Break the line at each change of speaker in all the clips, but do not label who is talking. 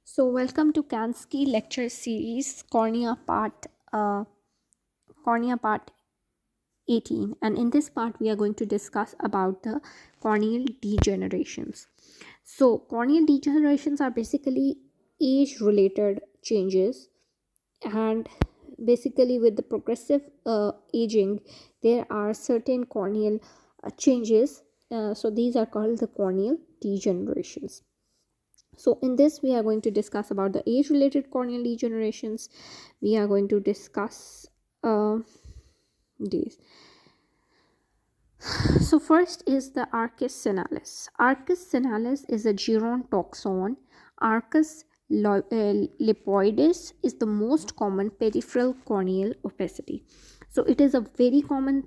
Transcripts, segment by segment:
So, welcome to Kanski lecture series Cornea part 18, and in this part we are going to discuss about the corneal degenerations. So, corneal degenerations are basically age related changes, and basically with the progressive aging there are certain corneal changes. So these are called the corneal degenerations. So in this we are going to discuss about the age related corneal degenerations. We are going to discuss these. So first is the arcus senalis. Arcus senalis is a gerontoxon. Arcus lipoides is the most common peripheral corneal opacity. So it is a very common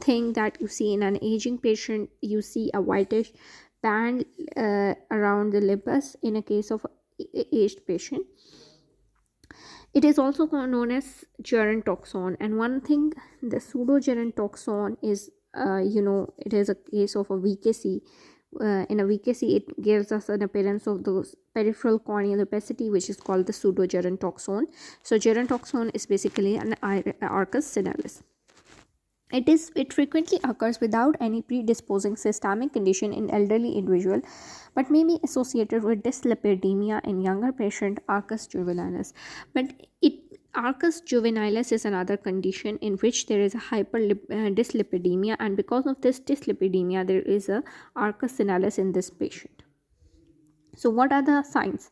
thing that you see in an aging patient. You see a whitish band around the limbus in a case of aged patient. It is also known as gerontoxon, and one thing, the pseudogerontoxon is, it is a case of a VKC. In a VKC, it gives us an appearance of those peripheral corneal opacity, which is called the pseudogerontoxon. So, gerontoxon is basically an arcus senalis. It frequently occurs without any predisposing systemic condition in elderly individual, but may be associated with dyslipidemia in younger patient arcus juvenalis. But arcus juvenalis is another condition in which there is a dyslipidemia, and because of this dyslipidemia, there is a arcus senalis in this patient. So, what are the signs?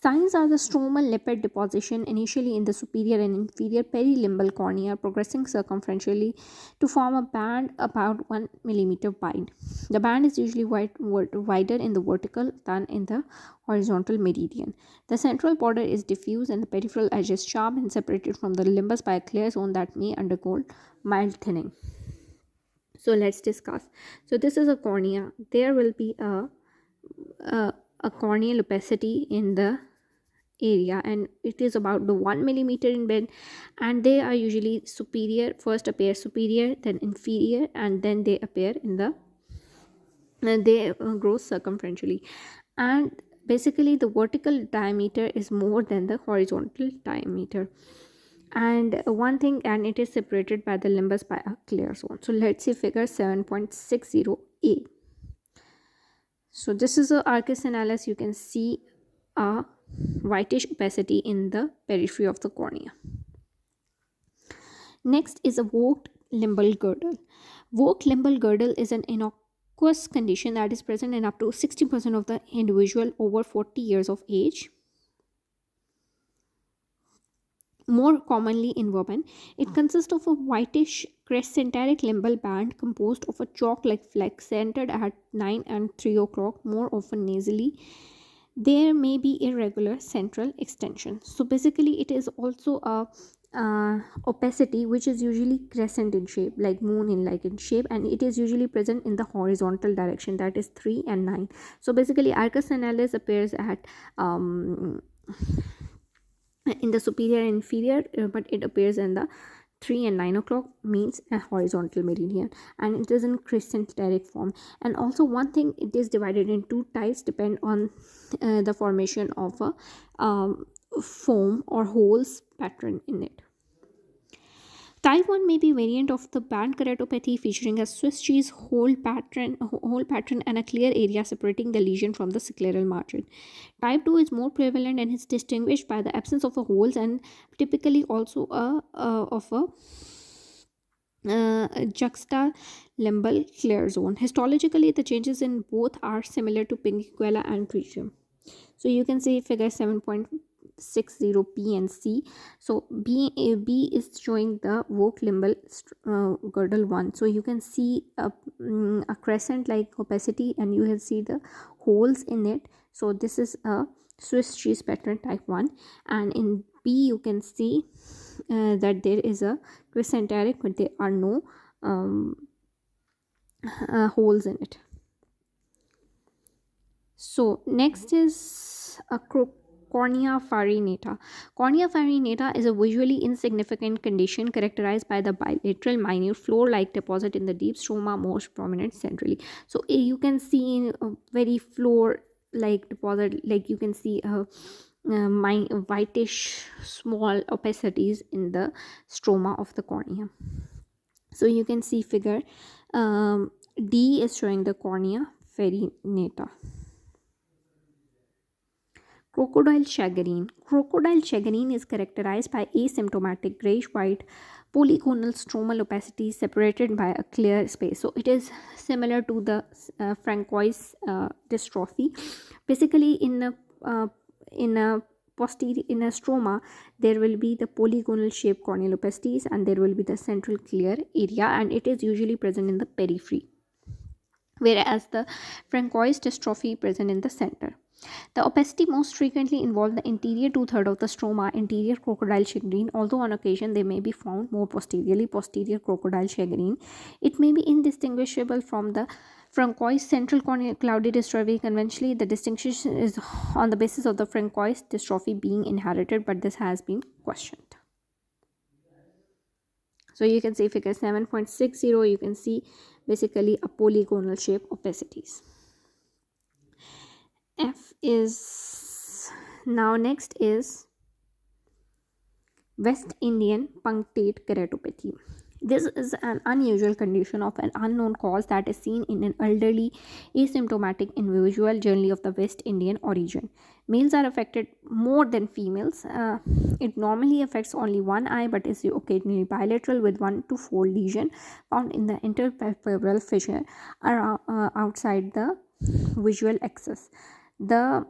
Signs are the stromal lipid deposition initially in the superior and inferior perilimbal cornea, progressing circumferentially to form a band about 1 millimeter wide. The band is usually wider in the vertical than in the horizontal meridian. The central border is diffuse and the peripheral edge is sharp and separated from the limbus by a clear zone that may undergo mild thinning. So, let's discuss. So, this is a cornea. There will be a corneal opacity in the area, and it is about the 1 millimeter in bend, and they are usually superior, first appear superior, then inferior, and then they appear in the they grow circumferentially, and basically the vertical diameter is more than the horizontal diameter. And one thing, and it is separated by the limbus by a clear zone. So let's see figure 7.60a. So this is a arcus senalis. You can see a whitish opacity in the periphery of the cornea. Next is a warped limbal girdle. Warped limbal girdle is an innocuous condition that is present in up to 60% of the individual over 40 years of age. More commonly in women, it consists of a whitish crescenteric limbal band composed of a chalk-like fleck centered at 9 and 3 o'clock, more often nasally. There may be irregular central extension. So basically, it is also a opacity which is usually crescent in shape, like moon in like in shape, and it is usually present in the horizontal direction, that is 3 and 9. So basically, arcus senalis appears at in the superior and inferior, but it appears in the 3 and 9 o'clock, means a horizontal meridian, and it is in crescenteric form. And also one thing, it is divided in two types depend on the formation of a foam or holes pattern in it. Type 1 may be variant of the band keratopathy, featuring a Swiss cheese hole pattern and a clear area separating the lesion from the scleral margin. Type 2 is more prevalent and is distinguished by the absence of a holes and typically also of a juxtalimbal clear zone. Histologically, the changes in both are similar to pinguela and tritium. So you can see figure 7.60 p and c. So b is showing the Vogt limbal girdle 1. So you can see a crescent like opacity, and you will see the holes in it. So this is a Swiss cheese pattern type 1, and in b you can see that there is a crescenteric, but there are no holes in it. So next is a cornea farinata. Cornea farinata is a visually insignificant condition characterized by the bilateral minute floor-like deposit in the deep stroma, most prominent centrally. So you can see in a very floor like deposit, like you can see my whitish small opacities in the stroma of the cornea. So you can see figure D is showing the cornea farinata. Crocodile shagreen. Crocodile shagreen is characterized by asymptomatic grayish-white polygonal stromal opacity separated by a clear space. So it is similar to the Francois dystrophy. Basically, in a posterior, in a stroma, there will be the polygonal shaped corneal opacities, and there will be the central clear area, and it is usually present in the periphery, whereas the Francois dystrophy present in the center. The opacity most frequently involve the interior two-thirds of the stroma, anterior crocodile shagreen, although on occasion they may be found more posteriorly, posterior crocodile shagreen. It may be indistinguishable from the Francois central corneal cloudy dystrophy. Conventionally, the distinction is on the basis of the Francois dystrophy being inherited, but this has been questioned. So you can see figure 7.60, you can see basically a polygonal shape opacities. F is now next is West Indian punctate keratopathy. This is an unusual condition of an unknown cause that is seen in an elderly asymptomatic individual generally of the West Indian origin. Males are affected more than females. It normally affects only one eye but is occasionally bilateral with 1 to 4 lesion found in the interpalpebral fissure around, outside the visual axis. The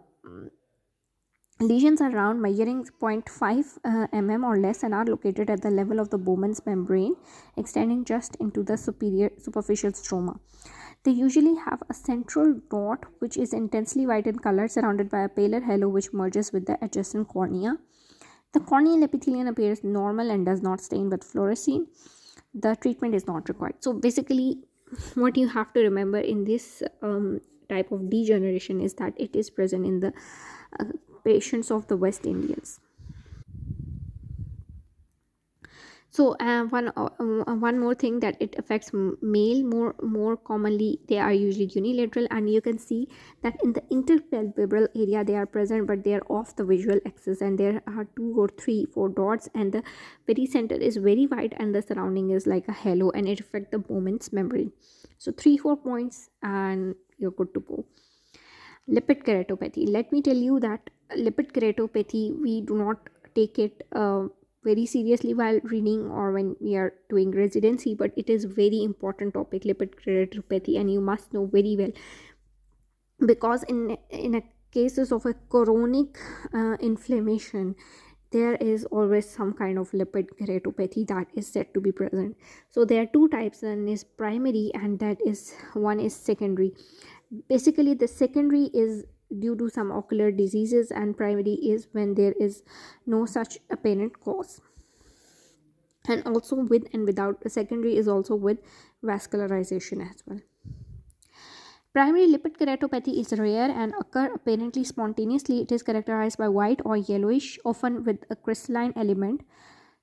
lesions are round, measuring 0.5 mm or less, and are located at the level of the Bowman's membrane, extending just into the superficial stroma. They usually have a central dot which is intensely white in color, surrounded by a paler halo which merges with the adjacent cornea. The corneal epithelium appears normal and does not stain with fluorescein. The treatment is not required. So basically, what you have to remember in this type of degeneration is that it is present in the uh, patients of the West Indians. So one more thing, that it affects male more commonly. They are usually unilateral, and you can see that in the interpalpebral area they are present, but they are off the visual axis, and there are 2 or 3 4 dots, and the very center is very white, and the surrounding is like a halo, and it affects the Bowman's membrane. So 3 4 points and you're good to go. Lipid keratopathy. Let me tell you that lipid keratopathy, we do not take it very seriously while reading or when we are doing residency, but it is very important topic, lipid keratopathy, and you must know very well, because in a cases of a chronic inflammation, there is always some kind of lipid keratopathy that is said to be present. So there are two types, one is primary and that is one is secondary. Basically the secondary is due to some ocular diseases, and primary is when there is no such apparent cause, and also with and without. Secondary is also with vascularization as well. Primary lipid keratopathy is rare and occur apparently spontaneously. It is characterized by white or yellowish, often with a crystalline element,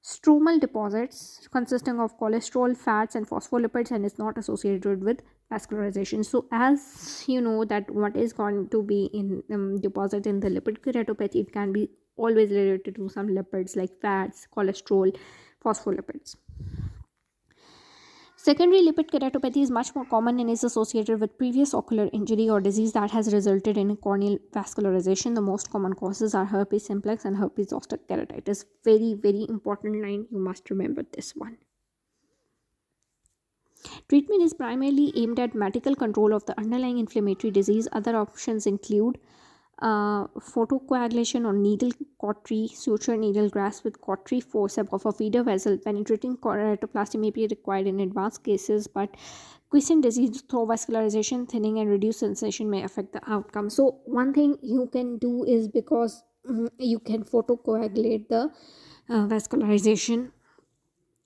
stromal deposits consisting of cholesterol, fats, and phospholipids, and is not associated with vascularization. So, as you know that what is going to be in deposit in the lipid keratopathy, it can be always related to some lipids like fats, cholesterol, phospholipids. Secondary lipid keratopathy is much more common and is associated with previous ocular injury or disease that has resulted in corneal vascularization. The most common causes are herpes simplex and herpes zoster keratitis. Very, very important line. You must remember this one. Treatment is primarily aimed at medical control of the underlying inflammatory disease. Other options include photocoagulation or needle cautery, suture needle grafts with cautery forceps of a feeder vessel. Penetrating keratoplasty may be required in advanced cases, but quiescent disease through vascularization, thinning, and reduced sensation may affect the outcome. So, one thing you can do is, because you can photocoagulate the vascularization,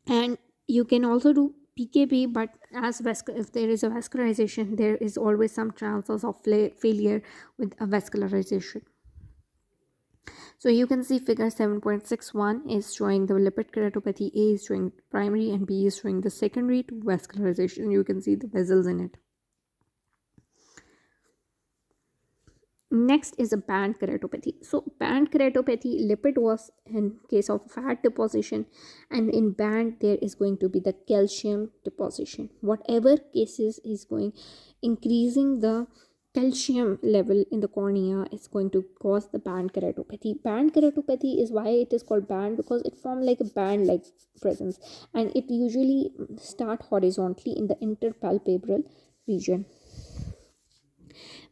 and you can also do PKB, but if there is a vascularization, there is always some chances of failure with a vascularization. So you can see figure 7.61 is showing the lipid keratopathy. A is showing primary and B is showing the secondary to vascularization. You can see the vessels in it. Next is a band keratopathy. So band keratopathy, lipid was in case of fat deposition, and in band there is going to be the calcium deposition. Whatever cases is going increasing the calcium level in the cornea is going to cause the band keratopathy. Band keratopathy is why it is called band, because it forms like a band like presence, and it usually start horizontally in the interpalpebral region.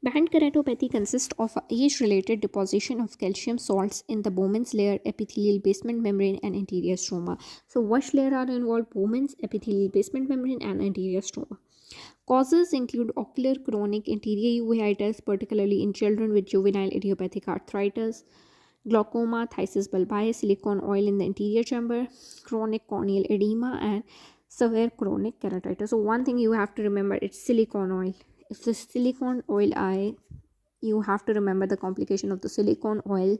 Band keratopathy consists of age-related deposition of calcium salts in the Bowman's layer, epithelial basement membrane, and anterior stroma. So, which layer are involved? Bowman's, epithelial basement membrane, and anterior stroma. Causes include ocular chronic anterior uveitis, particularly in children with juvenile idiopathic arthritis, glaucoma, phthisis bulbi, silicone oil in the anterior chamber, chronic corneal edema, and severe chronic keratitis. So, one thing you have to remember, it's silicone oil. If the silicone oil eye, you have to remember the complication of the silicone oil,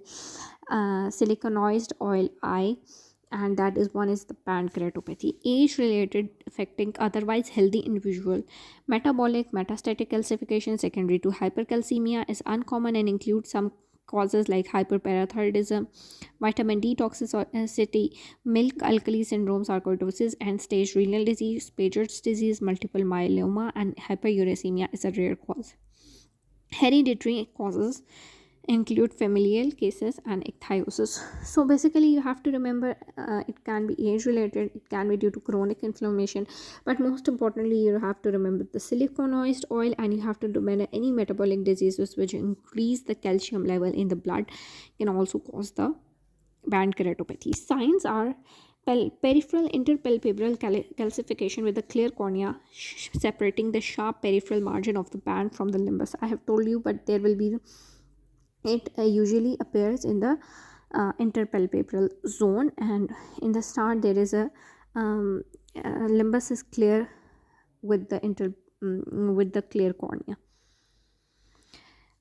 siliconized oil eye, and that is one is the band keratopathy. Age related, affecting otherwise healthy individual. Metabolic metastatic calcification secondary to hypercalcemia is uncommon and includes some causes like hyperparathyroidism, vitamin D toxicity, milk alkali syndrome, sarcoidosis, and stage renal disease, Paget's disease, multiple myeloma, and hyperuricemia is a rare cause. Hereditary causes include familial cases and ichthyosis. So basically you have to remember, it can be age related, it can be due to chronic inflammation, but most importantly you have to remember the siliconized oil, and you have to remember any metabolic diseases which increase the calcium level in the blood can also cause the band keratopathy. Signs are peripheral interpalpebral calcification with a clear cornea separating the sharp peripheral margin of the band from the limbus. I have told you, but there will be it usually appears in the interpalpebral zone, and in the start there is a limbus is clear with the with the clear cornea.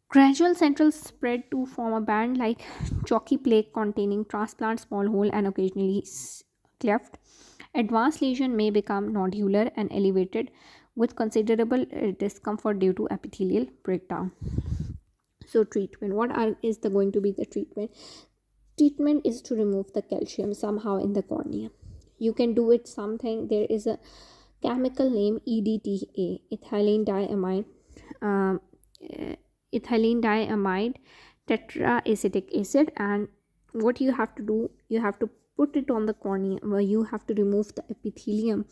Gradual central spread to form a band like chalky plaque containing transplant small hole and occasionally cleft. Advanced lesion may become nodular and elevated with considerable discomfort due to epithelial breakdown. So treatment, what is going to be the treatment? Treatment is to remove the calcium somehow in the cornea. You can do it something, there is a chemical name EDTA, ethylene diamide, um, ethylene diamide tetraacetic acid, and what you have to do, you have to put it on the cornea where you have to remove the epithelium,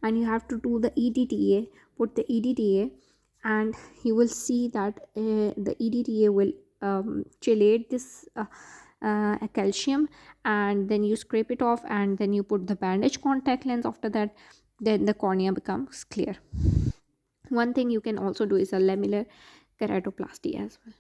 and you have to do the EDTA, put the EDTA, and you will see that the EDTA will chelate this calcium, and then you scrape it off, and then you put the bandage contact lens. After that, then the cornea becomes clear. One thing you can also do is a lamellar keratoplasty as well.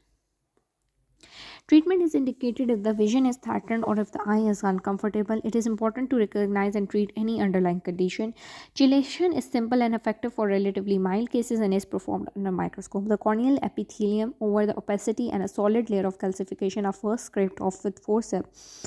Treatment is indicated if the vision is threatened or if the eye is uncomfortable. It is important to recognize and treat any underlying condition. Chelation is simple and effective for relatively mild cases and is performed under a microscope. The corneal epithelium over the opacity and a solid layer of calcification are first scraped off with forceps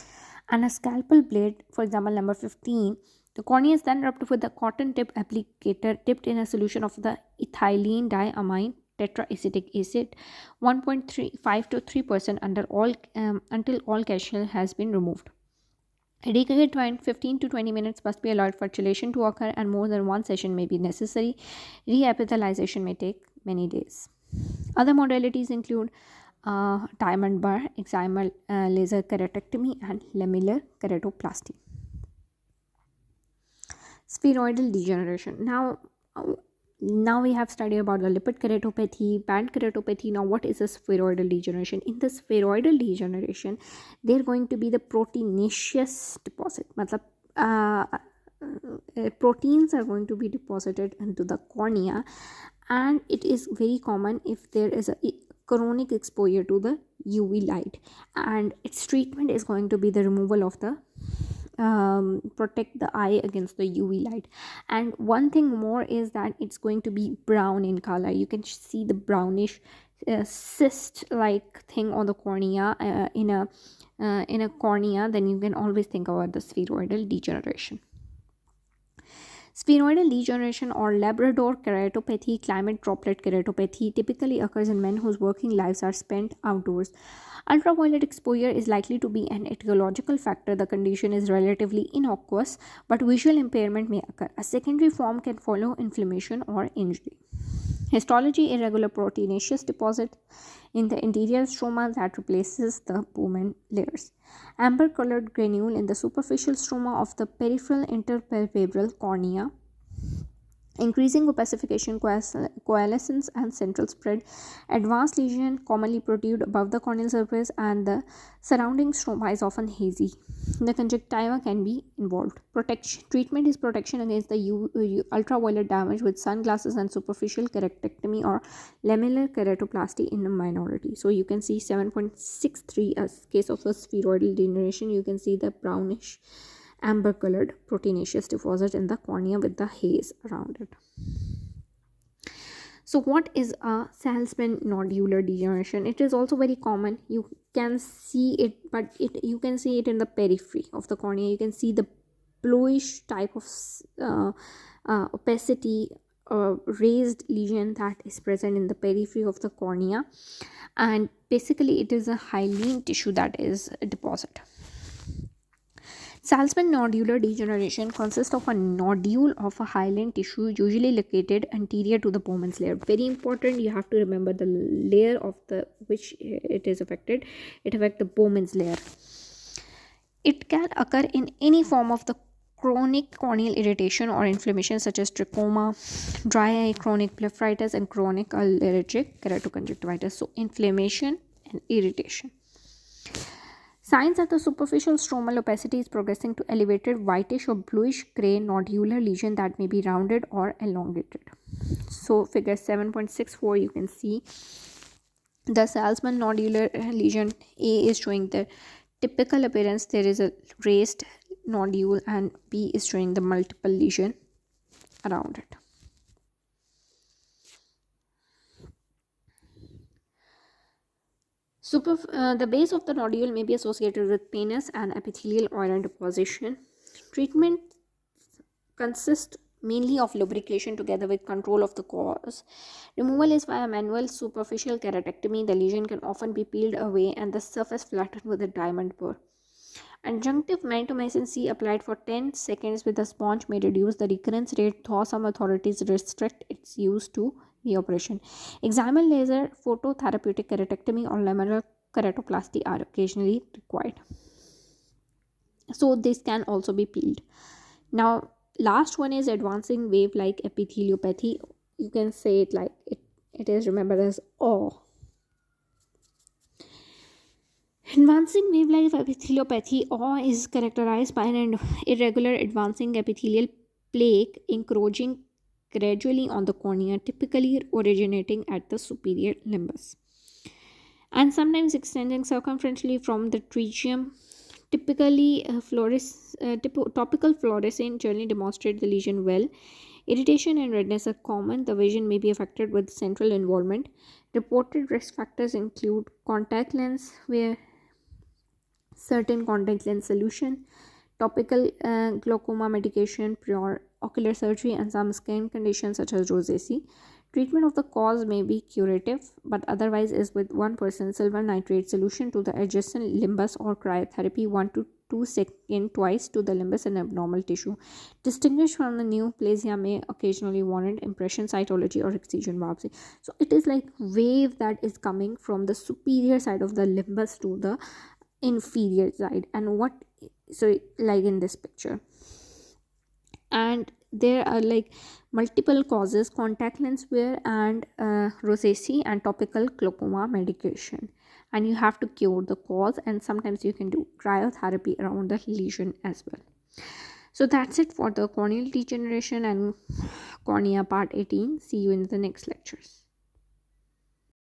and a scalpel blade, for example number 15. The cornea is then rubbed with a cotton tip applicator dipped in a solution of the ethylene diamine tetraacetic acid 1.35 to 3% until all calcium has been removed. Adequate time 15 to 20 minutes must be allowed for chelation to occur, and more than one session may be necessary. Reepithelialization may take many days. Other modalities include diamond bar, excimer laser keratectomy, and lamellar keratoplasty. Spheroidal degeneration. Now we have studied about the lipid keratopathy, band keratopathy. Now what is a spheroidal degeneration? In the spheroidal degeneration, there are going to be the proteinaceous deposit. Proteins are going to be deposited into the cornea, and it is very common if there is a chronic exposure to the UV light, and its treatment is going to be the removal of the protect the eye against the UV light. And one thing more is that it's going to be brown in color. You can see the brownish cyst like thing on the cornea in a cornea. Then you can always think about the spheroidal degeneration. Spheroidal degeneration or Labrador keratopathy, climate droplet keratopathy, typically occurs in men whose working lives are spent outdoors. Ultraviolet exposure is likely to be an etiological factor. The condition is relatively innocuous, but visual impairment may occur. A secondary form can follow inflammation or injury. Histology: irregular proteinaceous deposit in the interior stroma that replaces the Bowman layers. Amber colored granule in the superficial stroma of the peripheral interpalpebral cornea. Increasing opacification, coalescence, and central spread. Advanced lesion commonly protrude above the corneal surface, and the surrounding stroma is often hazy. The conjunctiva can be involved. Protection treatment is protection against the ultraviolet damage with sunglasses and superficial keratectomy or lamellar keratoplasty in a minority. So you can see 7.63 as case of a spheroidal degeneration. You can see the brownish amber colored proteinaceous deposit in the cornea with the haze around it. So what is a Salzman nodular degeneration? It is also very common. You can see it, but you can see it in the periphery of the cornea. You can see the bluish type of opacity raised lesion that is present in the periphery of the cornea, and basically it is a hyaline tissue that is a deposit. Salzman nodular degeneration consists of a nodule of a hyaline tissue usually located anterior to the Bowman's layer. Very important, you have to remember the layer of the which it is affected. It affects the Bowman's layer. It can occur in any form of the chronic corneal irritation or inflammation such as trachoma, dry eye, chronic blepharitis, and chronic allergic keratoconjunctivitis. So inflammation and irritation. Signs that the superficial stromal opacity is progressing to elevated whitish or bluish gray nodular lesion that may be rounded or elongated. So figure 7.64, you can see the Salzman nodular lesion. A is showing the typical appearance, there is a raised nodule, and B is showing the multiple lesion around it. The base of the nodule may be associated with painous and epithelial iron deposition. Treatment consists mainly of lubrication together with control of the cause. Removal is via manual superficial keratectomy. The lesion can often be peeled away and the surface flattened with a diamond burr. Adjunctive mitomycin C applied for 10 seconds with a sponge may reduce the recurrence rate, though some authorities restrict its use to reoperation. Excimer laser, phototherapeutic keratectomy, or lamellar keratoplasty are occasionally required. So this can also be peeled. Now, last one is advancing wave-like epitheliopathy. You can say it like it is remembered as O. Advancing wave-like epitheliopathy, or is characterized by an irregular advancing epithelial plaque encroaching gradually on the cornea, typically originating at the superior limbus, and sometimes extending circumferentially from the tracheum. Typically, topical fluorescein generally demonstrate the lesion well. Irritation and redness are common. The vision may be affected with central involvement. Reported risk factors include contact lens wear, certain contact lens solution, topical glaucoma medication, prior ocular surgery, and some skin conditions such as rosacea. Treatment of the cause may be curative, but otherwise is with 1% silver nitrate solution to the adjacent limbus or cryotherapy 1 to 2 seconds twice to the limbus and abnormal tissue. Distinguished from the neoplasia may occasionally warrant impression cytology or excision biopsy. So it is like wave that is coming from the superior side of the limbus to the inferior side, and what, so like in this picture, and there are like multiple causes: contact lens wear and rosacea and topical glaucoma medication, and you have to cure the cause, and sometimes you can do cryotherapy around the lesion as well. So that's it for the corneal degeneration and cornea part 18. See you in the next lectures.